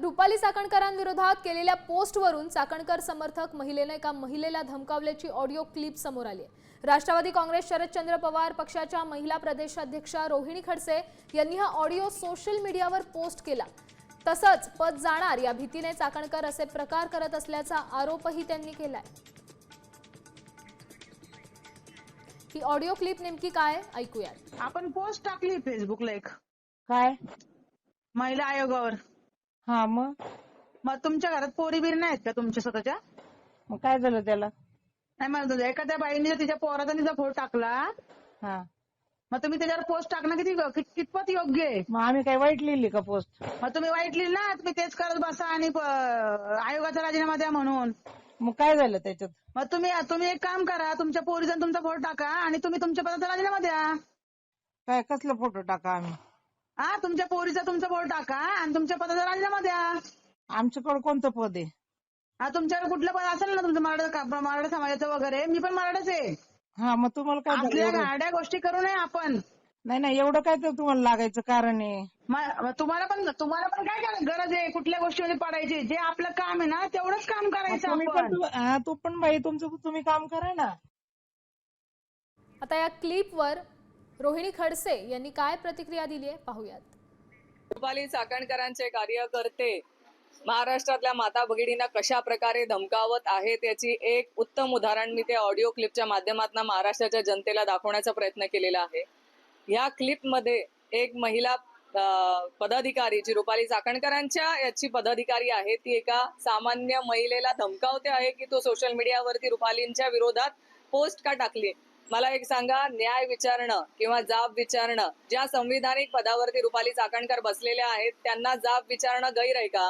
रुपाली चाकणकरांविरोधात केलेल्या पोस्टवरून चाकणकर समर्थक महिलेने एका महिलेला धमकावल्याची ऑडिओ क्लिप समोर आली आहे। राष्ट्रवादी काँग्रेस शरदचंद्र पवार पक्षाच्या महिला प्रदेशाध्यक्षा रोहिणी खडसे यांनी हा ऑडिओ सोशल मीडियावर पोस्ट केला। तसंच पद जाणार या भीतीने चाकणकर असे प्रकार करत असल्याचा आरोपही त्यांनी केलाय। ही ऑडिओ क्लिप नेमकी काय ऐकूयात। आपण पोस्ट टाकली फेसबुकला एक काय महिला आयोगावर। हा मग तुमच्या घरात पोरी बिरी नाहीत का तुमच्या स्वतःच्या? मग काय झालं त्याला? नाही म्हणत एखाद्या बाईने जर तिच्या पोराचा तिचा फोटो टाकला हा मग तुम्ही त्याच्यावर पोस्ट टाकणं कितपत योग्य आहे? मग आम्ही काय वाईट लिहिली का पोस्ट? मग तुम्ही वाईट लिहिलं ना, तुम्ही तेच करत बसा आणि आयोगाचा राजीनामा द्या म्हणून। मग काय झालं त्याच्यात? मग तुम्ही एक काम करा, तुमच्या पोरीचा तुमचा फोटो टाका आणि तुम्ही तुमच्या पदाचा राजीनामा द्या। काय कसला फोटो टाका आम्ही? हा, तुमच्या पोरीचा तुमचा फोटो टाका आणि तुमच्या पदाचा राजीनामा द्या। आमच्याकडे कोणतं पद आहे? हा, तुमच्याकडे कुठलं पद असेल ना तुमचं मराठा समाजाचं वगैरे, मी पण मराठाच आहे। हा मग तुम्हाला काय झालं आपल्या एवढं? गाड्या गोष्टी करू नये आपण। नाही एवढं काय तर तुम्हाला लागायचं कारण आहे? तुम्हाला पण काय गरज आहे कुठल्या गोष्टीमध्ये पडायची? जे आपलं काम आहे ना तेवढंच काम करायचं आपण। तू पण बाई तुमचं तुम्ही काम करा ना। आता या क्लिपवर रोहिणी खडसे यांनी काय प्रतिक्रिया दिली आहे पाहूयात। रुपाली चाकणकरांचे कार्यकर्ते महाराष्ट्रातल्या माता भगिनींना कशा प्रकारे धमकावत आहेत याची एक उत्तम उदाहरण मी त्या ऑडिओ क्लिपच्या माध्यमातून महाराष्ट्राच्या जनतेला दाखवण्याचा प्रयत्न केलेला आहे। या क्लिपमध्ये एक महिला पदाधिकारी जी रुपाली चाकणकरांच्या याची पदाधिकारी आहे ती एका सामान्य महिलेला धमकावते आहे की तो सोशल मीडियावरती रुपालींच्या विरोधात पोस्ट का टाकली। मला एक सांगा, न्याय विचारणं किंवा जाब विचारणं, ज्या संविधानिक पदावरती रुपाली चाकणकर बसलेल्या आहेत त्यांना जाब विचारणं गैर आहे का?